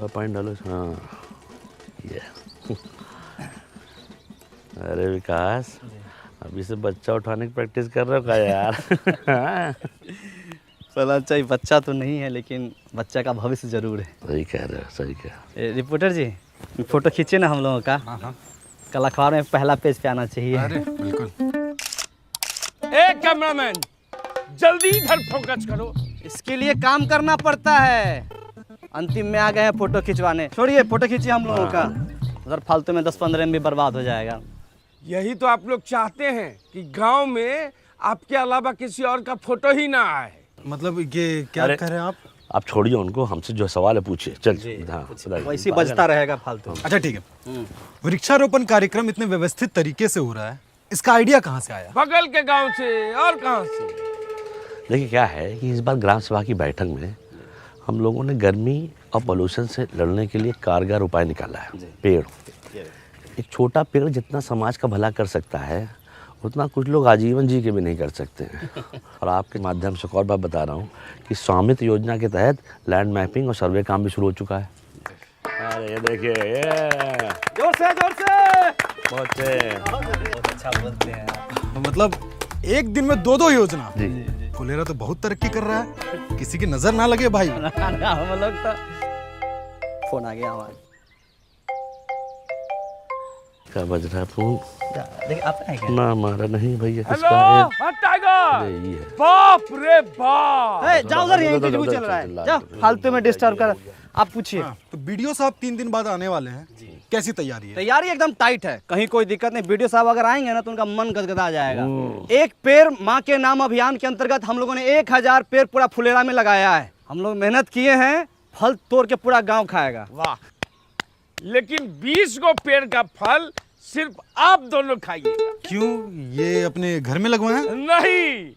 Point डालो। हाँ ये अरे विकास, अभी से बच्चा उठाने की प्रैक्टिस कर रहे हो क्या यार? अच्छा ये बच्चा तो नहीं है, लेकिन बच्चा का भविष्य जरूर है। सही कह रहे हो, सही कह। रिपोर्टर जी, फोटो खींचिए ना हम लोगों का। हाँ। कल अखबार में पहला पेज पे आना चाहिए। अरे बिल्कुल। ए कैमरामैन, जल्दी इधर फोकस करो। इसके लिए काम करना पड़ता है। अंतिम में आ गए हैं फोटो खिंचवाने। छोड़िए, फोटो खींचिए हम लोगों का। उधर फालतू में 10-15 MB बर्बाद हो जाएगा। यही तो आप लोग चाहते हैं कि गांव में आपके अलावा किसी और का फोटो ही ना आए। मतलब ये क्या कह रहे हैं आप छोड़िए उनको, हमसे जो सवाल है पूछिए। चल हाँ, वैसे बजता रहेगा फालतू। अच्छा ठीक है। वृक्षारोपण कार्यक्रम इतने व्यवस्थित तरीके से हो रहा है, इसका आइडिया कहाँ से आया? बगल के गांव से और कहां से? देखिए क्या है कि इस बार ग्राम सभा की बैठक में हम लोगों ने गर्मी और पोल्यूशन से लड़ने के लिए कारगर उपाय निकाला है। पेड़, एक छोटा पेड़ जितना समाज का भला कर सकता है उतना कुछ लोग आजीवन जी के भी नहीं कर सकते हैं। और आपके माध्यम से एक और बात बता रहा हूँ कि स्वामित्व योजना के तहत लैंड मैपिंग और सर्वे काम भी शुरू हो चुका है। अरे ये देखिए, ये जोर से बहुत अच्छा बोलते हैं आप। मतलब एक दिन में 2 योजना। जी। फुलेरा तो बहुत तरक्की कर रहा है, किसी की नजर ना लगे भाई। हम लोग तो फोन आ गया हमारा। क्या बज रहा है फोन? देखिए आप है क्या? ना हमारा नहीं भैया, हेलो किसका है? टाइगर, ये है। बाप रे बाप। जाओ उधर, यहीं इंटरव्यू चल रहा है। जा फालतू में डिस्टर्ब कर। आप पूछिए। तो बीडीओ साहब 3 दिन बाद आने वाले हैं, कैसी तैयारी है? तैयारी एकदम टाइट है, कहीं कोई दिक्कत नहीं। वीडियो साहब अगर आएंगे ना तो उनका मन गदगदा जाएगा। एक पेड़ माँ के नाम अभियान के अंतर्गत हम लोगों ने 1000 पेड़ पूरा फुलेरा में लगाया है। हम लोग मेहनत किए हैं, फल तोड़ के पूरा गांव खाएगा। वाह, लेकिन 20 गो पेड़ का फल सिर्फ आप दोनों खाइएगा। क्यों, ये अपने घर में लगवाए हैं? नहीं,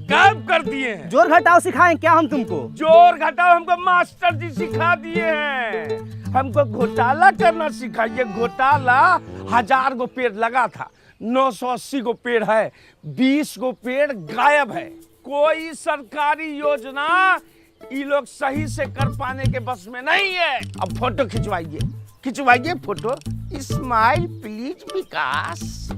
गायब कर दिए हैं। जोर घटाओ सिखाएं क्या हम तुमको? जोर घटाओ हमको मास्टर जी सिखा दिए हैं। हमको घोटाला करना सिखाइए। घोटाला 1000 गो पेड़ लगा था, 980 गो पेड़ है, 20 गो पेड़ गायब है। कोई सरकारी योजना ये लोग सही से कर पाने के बस में नहीं है। अब फोटो खिंचवाइए फोटो। स्माइल प्लीज विकास।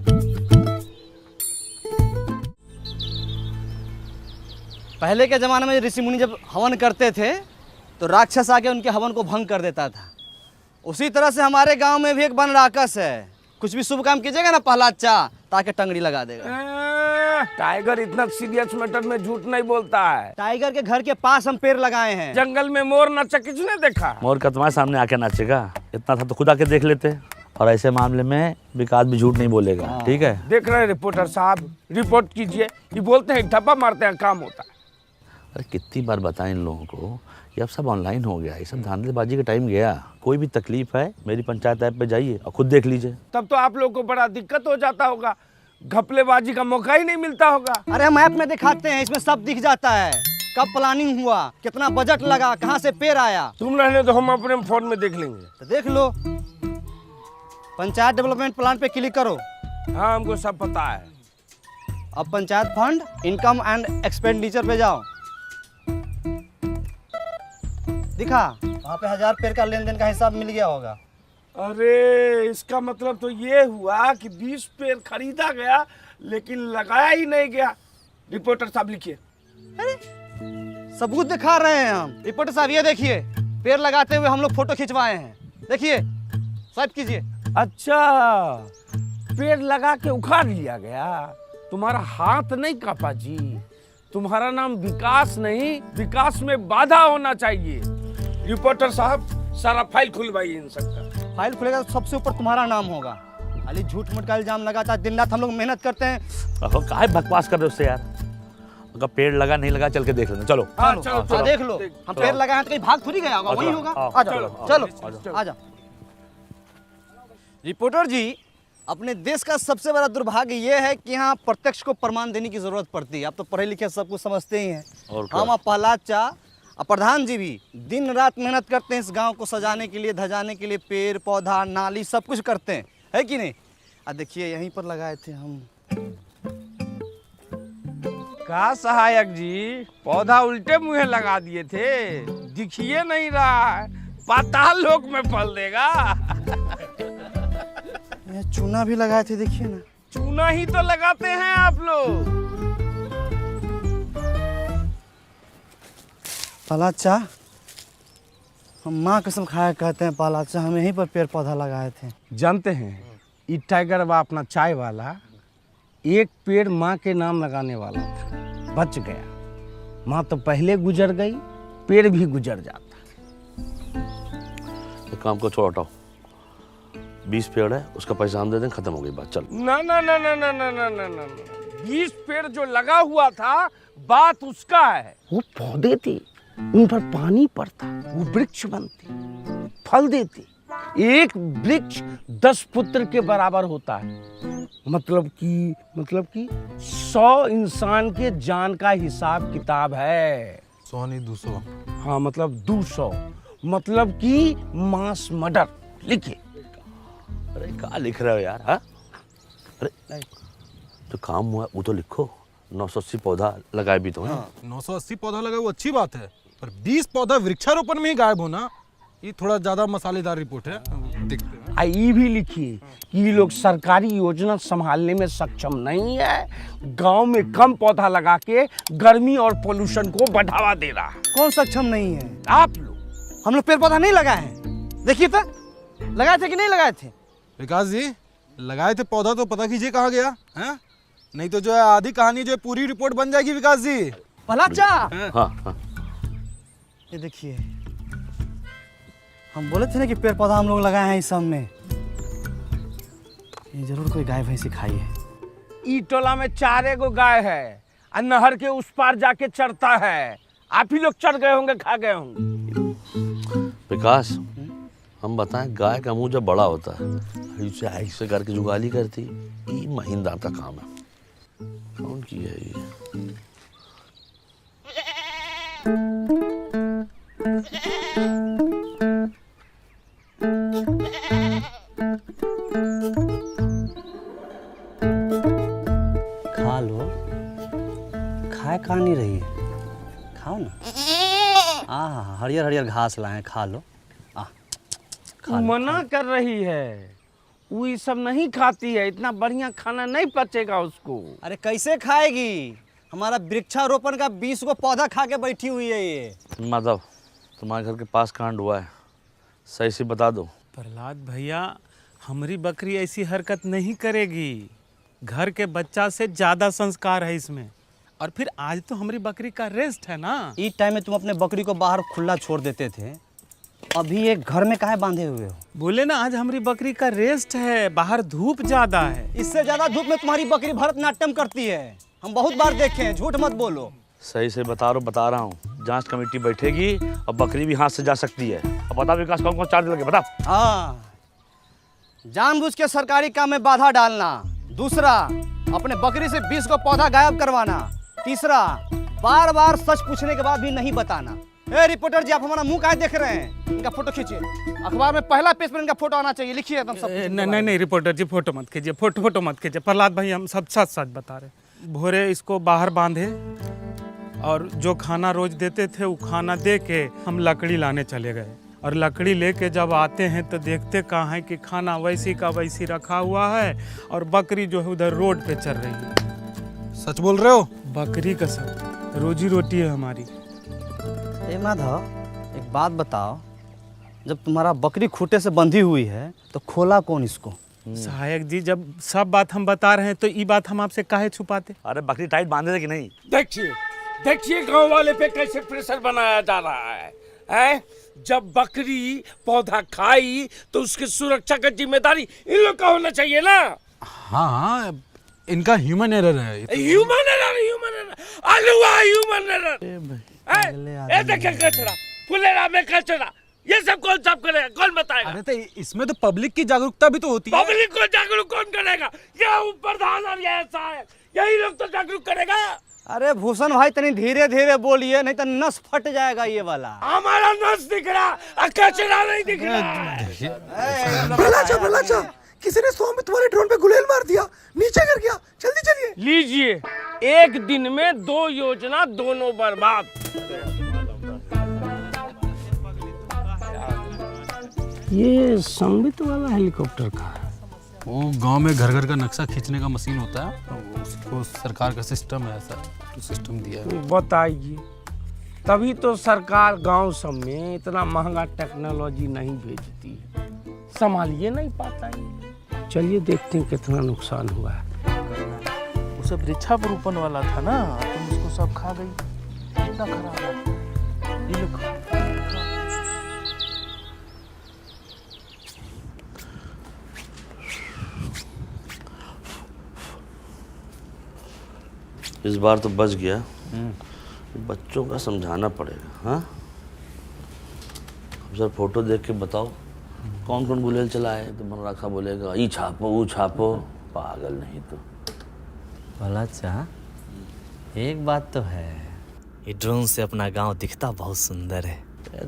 पहले के जमाने में ऋषि मुनि जब हवन करते थे तो राक्षस आके उनके हवन को भंग कर देता था। उसी तरह से हमारे गांव में भी एक वन राक्षस है। कुछ भी शुभ काम कीजिएगा ना पहला अच्छा ताकि टंगड़ी लगा देगा। टाइगर इतना सीरियस मैटर में झूठ नहीं बोलता है। टाइगर के घर के पास हम पेड़ लगाए हैं। जंगल में मोर नाचा किसने देखा? मोर का तुम्हारे सामने आके नाचेगा? इतना था तो खुद आके देख लेते। और ऐसे मामले में विकास भी झूठ नहीं बोलेगा। ठीक है, देख रहे हैं रिपोर्टर साहब, रिपोर्ट कीजिए। ये बोलते हैं ठप्पा मारते हैं, काम होता है। अरे कितनी बार बताएं इन लोगों को कि अब सब ऑनलाइन हो गया, ये सब धांधलेबाजी का टाइम गया। कोई भी तकलीफ है मेरी पंचायत ऐप पे जाइए और खुद देख लीजिए। तब तो आप लोगों को बड़ा दिक्कत हो जाता होगा, घपलेबाजी का मौका ही नहीं मिलता होगा। अरे हम ऐप में दिखाते हैं, इसमें सब दिख जाता है। कब प्लानिंग हुआ, कितना बजट लगा, कहाँ से पेड़ आया। तुम रहने तो हम अपने फोन में देख लेंगे। तो देख लो, पंचायत डेवलपमेंट प्लान पे क्लिक करो। हाँ, हमको सब पता है। अब panchayat fund, income and expenditure पे जाओ। दिखा वहाँ पे 1000 पेड़ का लेन देन का हिसाब मिल गया होगा। अरे इसका मतलब तो ये हुआ कि 20 पेड़ खरीदा गया लेकिन लगाया ही नहीं गया। रिपोर्टर साहब लिखिए। सबूत दिखा रहे हैं हम। रिपोर्टर साहब ये देखिए, पेड़ लगाते हुए हम लोग फोटो खिंचवाए हैं। देखिए, स्वाइप कीजिए। अच्छा, पेड़ लगा के उखाड़ लिया गया। तुम्हारा हाथ नहीं कापा जी। तुम्हारा नाम विकास नहीं, विकास में बाधा होना चाहिए। रिपोर्टर साहब, सारा फाइल खुलवाइए इन सबका। फाइल खुलेगा तो सबसे ऊपर तुम्हारा नाम होगा। खाली झूठ मूठ का इल्जाम लगाता है। दिन रात हम लोग मेहनत करते हैं। काहे बकवास कर रहे हो उससे यार? अगर पेड़ लगा नहीं लगा चल के देख लेना। चलो चलो देख लो। हम पेड़ लगाए हैं तो कहीं भाग थोड़ी गया होगा, वही होगा। आ जाओ, चलो आ जाओ। रिपोर्टर जी, अपने देश का सबसे बड़ा दुर्भाग्य ये है कि यहाँ प्रत्यक्ष को प्रमाण देने की जरूरत पड़ती है। आप तो पढ़े लिखे सब कुछ समझते ही हैं। हम और प्रहलाद चा और प्रधान जी भी दिन रात मेहनत करते हैं इस गांव को सजाने के लिए, धजाने के लिए। पेड़ पौधा नाली सब कुछ करते हैं, है कि नहीं? देखिए यहीं पर लगाए थे हम। का सहायक जी, पौधा उल्टे मुँहे लगा दिए थे, दिखिए नहीं रहा है। पाताल लोक में फल देगा। ये चूना भी लगाए थे, देखिए ना। चूना ही तो लगाते हैं आप लोग। पालाचा, हम माँ कसम खाया कहते हैं पालाचा, हम यहीं पर पेड़ पौधा लगाए थे। जानते हैं, ये टाइगर बा अपना चाय वाला एक पेड़ माँ के नाम लगाने वाला था, बच गया। माँ तो पहले गुजर गई, पेड़ भी गुजर जाता। एक काम को छोड़ हटाओ, 20 पेड़ है, उसका पैसा हम दे दें, खत्म हो गई बात, चल। ना ना ना ना ना ना ना ना ना 20 पेड़ जो लगा हुआ था, बात उसका है। वो पौधे थे, उन पर पानी पड़ता, वो वृक्ष बनते, फल देते। एक वृक्ष 10 पुत्र के बराबर होता है। मतलब कि 100 इंसान के जान का हिसाब किताब है। 100 नहीं 200। हाँ मतलब 200, मतलब कि मास मर्डर। लिखिए। अरे क्या लिख रहे हो यार? हाँ, अरे जो काम हुआ वो तो लिखो। 980 पौधा लगाए भी तो हैं। 980 पौधा लगा वो अच्छी बात है, पर 20 पौधा वृक्षारोपण में ही गायब होना, ये थोड़ा ज्यादा मसालेदार रिपोर्ट है। देखते हैं। ये भी लिखिए कि ये लोग सरकारी योजना संभालने में सक्षम नहीं है, गांव में कम पौधा लगा के गर्मी और पोल्यूशन को बढ़ावा दे रहा है। कौन सक्षम नहीं है? आप लोग। हम लोग पेड़ पौधा नहीं लगाए हैं। देखिए तो, लगाए थे कि नहीं लगाए थे? विकास जी, लगाए थे पौधा तो पता कीजिए कहाँ गया है, नहीं तो जो है आधी कहानी जो है पूरी रिपोर्ट बन जाएगी। विकास जी, पालाचा, हाँ हाँ, ये देखिए, हम बोले थे ना कि पेड़ पौधा हम लोग लगाए हैं इस सब में। ये जरूर कोई गाय भैंसी खाई है। ई टोला में 4 गो गाय है और नहर के उस पार जाके चरता है। आप ही लोग चढ़ गए होंगे, खा गए होंगे। विकास, हम बताएं, गाय का मुंह जब बड़ा होता है, इसे ऐसे करके जुगाली करती, ये महीनदार का काम है। कौन की है ये? खा लो, खाए खा नहीं रही है, खाओ ना। हरियर हरियर घास लाए, खा लो। खा लो। मना कर रही है, वो ये सब नहीं खाती है, इतना बढ़िया खाना नहीं पचेगा उसको। अरे कैसे खाएगी? हमारा वृक्षारोपण का 20 गो पौधा खा के बैठी हुई है ये। माधव, तुम्हारे घर के पास कांड हुआ है, सही से बता दो। प्रहलाद भैया, हमारी बकरी ऐसी हरकत नहीं करेगी। घर के बच्चा से ज्यादा संस्कार है इसमें। और फिर आज तो हमारी बकरी का रेस्ट है ना। इस टाइम में तुम अपने बकरी को बाहर खुला छोड़ देते थे, अभी एक घर में काहे बांधे हुए हो? बोले ना, आज हमारी बकरी का रेस्ट है, बाहर धूप ज्यादा है। इससे ज्यादा धूप में तुम्हारी बकरी भरतनाट्यम करती है, हम बहुत बार देखे हैं, झूठ मत बोलो। सही से बता रहा हूँ। जांच कमेटी बैठेगी और बकरी भी हाथ से जा सकती है। अब बता विकास, कौन कौन चार्ज लगे, बता। हाँ, जानबूझ के सरकारी काम में बाधा डालना। दूसरा, अपने बकरी से 20 को पौधा गायब करवाना। तीसरा, बार बार सच पूछने के बाद भी नहीं बताना। ए रिपोर्टर जी, आप हमारा मुंह काहे देख रहे हैं? इनका फोटो खींचिए, अखबार में पहला पेज पर इनका फोटो आना चाहिए। लिखिए एकदम सब। नहीं रिपोर्टर जी, फोटो मत कीजिए, फोटो मत कीजिए। प्रहलाद भाई, हम सब सच सच बता रहे। भोरे इसको बाहर बांधे और जो खाना रोज देते थे वो खाना दे के हम लकड़ी लाने चले गए। और लकड़ी लेके जब आते हैं तो देखते कहाँ है कि खाना वैसी का वैसी रखा हुआ है और बकरी जो है उधर रोड पे चल रही है। सच बोल रहे हो? बकरी का सब रोजी रोटी है हमारी। ए माधव, एक बात बताओ, जब तुम्हारा बकरी खूंटे से बंधी हुई है तो खोला कौन इसको? सहायक जी, जब सब बात हम बता रहे हैं तो ये बात हम आपसे काहे छुपाते? अरे बकरी टाइट बांधे थे कि नहीं? देखिए गांव वाले पे कैसे प्रेशर बनाया जा रहा है? जब बकरी पौधा खाई तो उसकी सुरक्षा का जिम्मेदारी इन लोग का होना चाहिए ना। हाँ, इनका ह्यूमन एरर है। Human error, human error. देखिए कचरा, फुलेरा में कचरा, ये सब कौन साफ करेगा, कौन बताएगा? अरे तो इसमें तो पब्लिक की जागरूकता भी तो होती है। पब्लिक को जागरूक कौन करेगा? ये प्रधान और ये सहायक, यही लोग तो जागरूक करेगा। अरे भूषण भाई, तनी धीरे धीरे बोलिए, नहीं तो नस फट जाएगा ये वाला। हमारा नस दिख रहा, कचरा नहीं दिख रहा। प्रहलाद, किसी ने सुबह में तुम्हारे ड्रोन पे गुलेल मार दिया, नीचे गिर गया, जल्दी चलिए। लीजिए, एक दिन में 2 योजना, दोनों बर्बाद। ये संबित वाला हेलीकॉप्टर का है। वो गांव में घर घर का नक्शा खींचने का मशीन होता है, तो उसको सरकार का सिस्टम है, ऐसा तो सिस्टम दिया है। बताइए, तभी तो सरकार गांव सब में इतना महंगा टेक्नोलॉजी नहीं भेजती है, संभालिए नहीं पाता ये। चलिए देखते हैं कितना नुकसान हुआ है। वो सब वृक्षारोपण वाला था ना, तुम उसको सब खा गई, कितना खराब है। ये लो खाओ। इस बार तो बच गया। बच्चों का समझाना पड़ेगा। हाँ, अब सर फोटो देख के बताओ कौन कौन गुलेल चला है। तो मन रखा बोलेगा ई छापो वो छापो, पागल नहीं तो। भला चाह, एक बात तो है, ये ड्रोन से अपना गांव दिखता बहुत सुंदर है।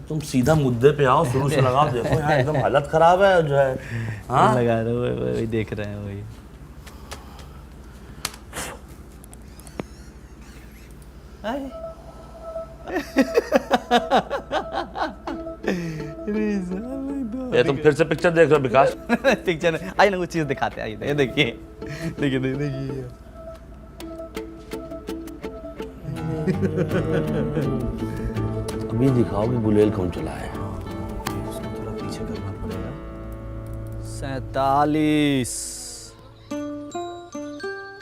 तुम सीधा मुद्दे पे आओ, शुरू से लगाओ। देखो यहाँ एकदम हालत खराब है जो है। हाँ लगा रहे हो, वही देख रहे हैं वही। ये तुम फिर से पिक्चर देख रहे हो विकास? पिक्चर आइए ना, कुछ चीज दिखाते हैं। आइए देखिए देखिए देखिए। अभी दिखाओ कि गुलेल कौन चला है। उसको थोड़ा पीछे करना पड़ेगा। 47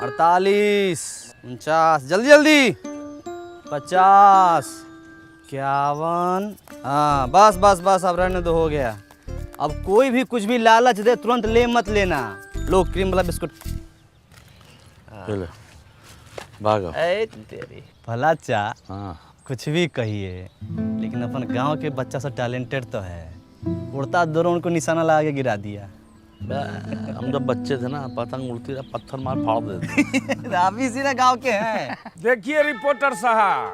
48 49, जल्दी जल्दी 50 51। हाँ बस बस बस, अब रहने दो, हो गया। अब कोई भी कुछ भी लालच दे तुरंत ले मत लेना। लो क्रीम वाला बिस्कुट। चलो भागो। ए तेरी भला चा, हाँ कुछ भी कहिए, लेकिन अपन गांव के बच्चा सब टैलेंटेड तो है। उड़ता ड्रोन को निशाना लगा के गिरा दिया। हम जब बच्चे थे ना, पतंग उड़ती रहा, पत्थर मार फाड़ देते। आप इसी ना गांव के हैं। देखिए रिपोर्टर साहब,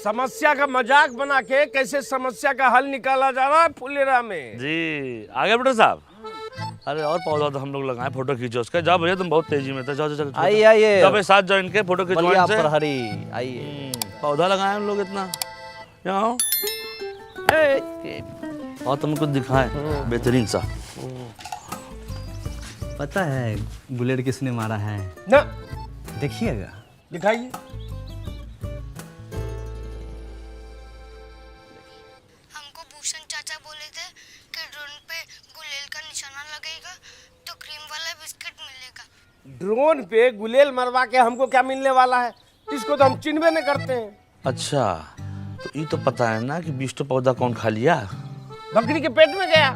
समस्या का मजाक बना के कैसे समस्या का हल निकाला जा रहा है फुलेरा में। जी आगे बेटा साहब। अरे और पौधा तो हम लोग लगाए, फोटो खींचो उसका। जाओ भैया, तुम बहुत तेजी में थे। जाओ जाओ आइए आइए, जाओ साथ जाओ इनके, फोटो खिंचवाएं बलिया इनसे। प्रहरी आइए। पौधा लगाए हम लोग इतना। यहाँ आओ और तुम कुछ दिखाएं बेहतरीन सा। पता है बुलेट किसने मारा है? ना देखिएगा। दिखाइए। हमको भूषण चाचा बोले थे कि ड्रोन पे गुलेल का निशाना लगेगा तो क्रीम वाला बिस्किट मिलेगा। ड्रोन पे गुलेल मरवा के हमको क्या मिलने वाला है? इसको तो हम चिन्हबे नहीं करते हैं। अच्छा, तो ये तो पता है ना कि 20 तो पौधा कौन खा लिया? बकरी के पेट में गया।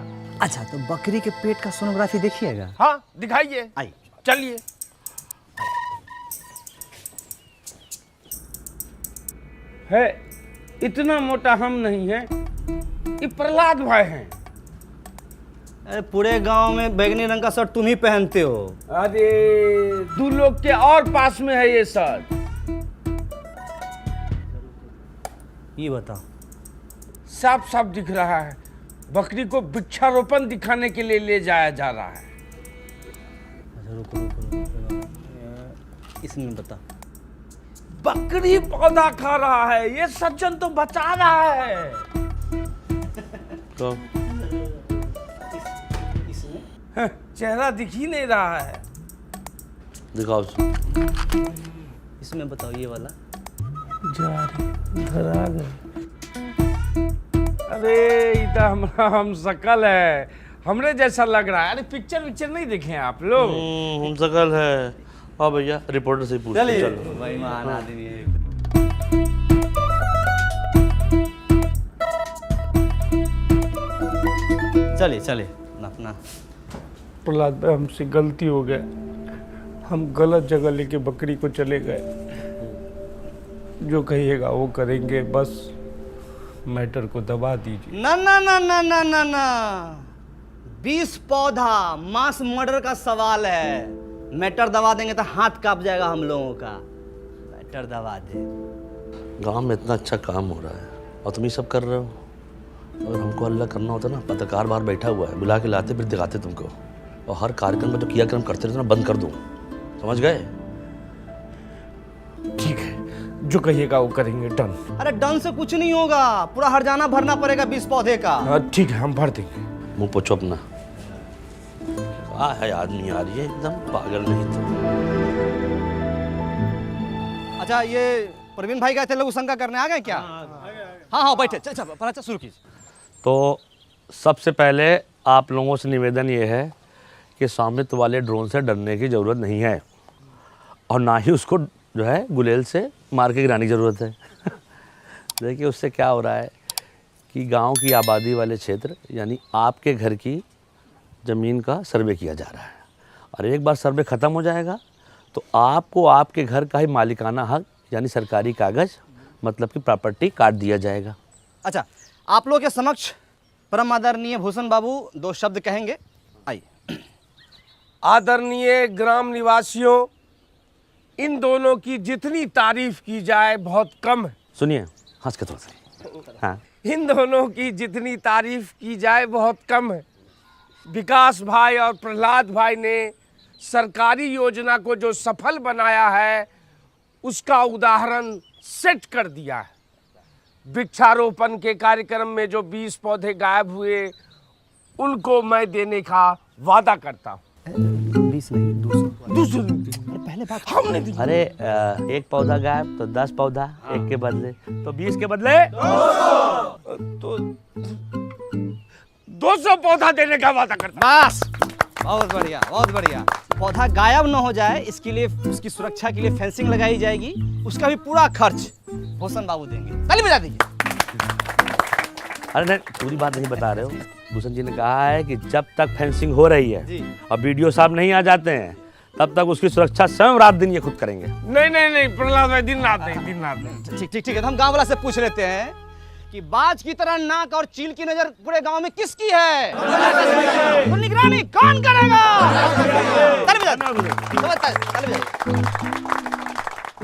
अच्छा, तो बकरी के पेट का सोनोग्राफी देखिएगा। हाँ दिखाइए। आइए चलिए। है इतना मोटा हम नहीं है, ये प्रहलाद भाई हैं। अरे पूरे गांव में बैगनी रंग का शर्ट तुम ही पहनते हो। अरे दो लोग के और पास में है ये शर्ट। ये बताओ। साफ साफ दिख रहा है, बकरी को वृक्षारोपण दिखाने के लिए ले जाया जा रहा है। अच्छा रुको रुको रुको, इसमें बता। बकरी पौधा खा रहा है, ये सज्जन तो बचा रहा है। तो हाँ, चेहरा दिख ही नहीं रहा है। दिखाओ। इसमें बताओ, ये वाला। जा रहे धरा गए। अरे इधर हमारा हम शकल है, हमरे जैसा लग रहा है। अरे पिक्चर नहीं देखे आप लोग? हम सकल है। हाँ भैया, रिपोर्टर से पूछ लो, चलो। भाई महान आदमी है। चलिए चलिए अपना। प्रहलाद भाई, हमसे गलती हो गया, हम गलत जगह लेके बकरी को चले गए। जो कहिएगा वो करेंगे, बस मैटर को दबा दीजिए। ना ना ना ना ना ना ना, 20 पौधा मास मर्डर का सवाल है। मैटर दबा देंगे तो हाथ कांप जाएगा हम लोगों का। मैटर दबा दे। गांव में इतना अच्छा काम हो रहा है और तुम ये सब कर रहे हो। अगर हमको अल्लाह करना होता ना, पत्रकार बाहर बैठा हुआ है, बुला के लाते फिर दिखाते तुमको। और हर कार्यक्रम में जो क्रियाक्रम करते रहते ना, बंद कर दूँ। समझ गए? ठीक है, जो कहिएगा वो करेंगे। डन। अरे डन से कुछ नहीं होगा, पूरा हरजाना भरना पड़ेगा 20 पौधे का। ठीक है, हम भर देंगे। मुंह पोछो अपना। क्या है आदमी यार, ये एकदम पागल नहीं तो। अच्छा, ये प्रवीण भाई गए थे लघु शंका करने, आ गए क्या? हाँ बैठे, चल पराचा शुरू कीजिए। तो सबसे पहले आप लोगों से निवेदन ये है कि स्वामित्व वाले ड्रोन से डरने की ज़रूरत नहीं है, और ना ही उसको जो है गुलेल से मार के गिराने की ज़रूरत है। देखिए उससे क्या हो रहा है कि गांव की आबादी वाले क्षेत्र यानी आपके घर की ज़मीन का सर्वे किया जा रहा है, और एक बार सर्वे ख़त्म हो जाएगा तो आपको आपके घर का ही मालिकाना हक यानी सरकारी कागज़ मतलब कि प्रॉपर्टी काट दिया जाएगा। अच्छा, आप लोग के समक्ष परम आदरणीय भूषण बाबू 2 शब्द कहेंगे, आइए। आदरणीय ग्राम निवासियों, इन दोनों की जितनी तारीफ की जाए बहुत कम है। सुनिए, हंस के थोड़ा सा। हाँ, इन दोनों की जितनी तारीफ की जाए बहुत कम है। विकास भाई और प्रहलाद भाई ने सरकारी योजना को जो सफल बनाया है उसका उदाहरण सेट कर दिया है। वृक्षारोपण के कार्यक्रम में जो 20 पौधे गायब हुए उनको मैं देने का वादा करता हूँ। 20 नहीं, दूसरा। पहले बात हमने दी। अरे एक पौधा गायब तो 10 पौधा एक के बदले, तो 20 के बदले तो 200 पौधा देने का वादा करता हूँ। बस, बहुत बढ़िया, बहुत बढ़िया। पौधा गायब न हो जाए इसके लिए, उसकी सुरक्षा के लिए फेंसिंग लगाई जाएगी, उसका भी पूरा खर्च भूषण बाबू देंगे। ताली बजा दीजिए। अरे नहीं, पूरी बात नहीं बता रहे हो। भूषण जी ने कहा है कि जब तक फेंसिंग हो रही है और वीडियो साहब नहीं आ जाते हैं तब तक उसकी सुरक्षा स्वयं रात दिन ये खुद करेंगे। नहीं प्रहलाद भाई, दिन रात नहीं। ठीक है, तो हम गांव वाला से पूछ लेते हैं कि बाज की तरह नाक और चील की नजर पूरे गांव में किसकी है? तो निगरानी कौन करेगा?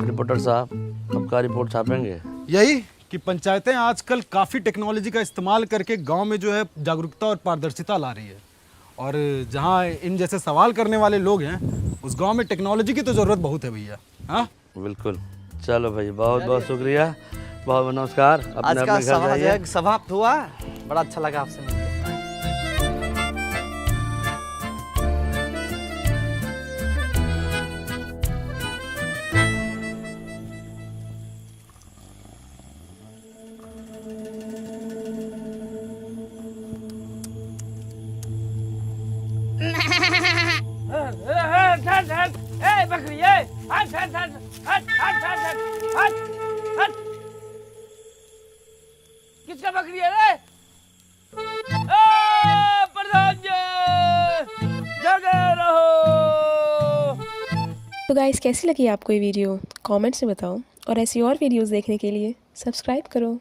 रिपोर्टर साहब, आपका रिपोर्ट छापेंगे? यही कि पंचायतें आजकल काफ़ी टेक्नोलॉजी का इस्तेमाल करके गांव में जो है जागरूकता और पारदर्शिता ला रही है, और जहां इन जैसे सवाल करने वाले लोग हैं उस गांव में टेक्नोलॉजी की तो ज़रूरत बहुत है भैया। हाँ बिल्कुल। चलो भाई, बहुत बहुत शुक्रिया, बहुत नमस्कार। आज अपने का अपने घर जाइए। सभा समाप्त हुआ। बड़ा अच्छा लगा आपसे मिलकर। बकरी, हट। किसका बकरी है रे? प्रधान जी, जगे रहो। तो गाइस, कैसी लगी आपको ये वीडियो? कमेंट्स में बताओ, और ऐसी और वीडियोस देखने के लिए सब्सक्राइब करो।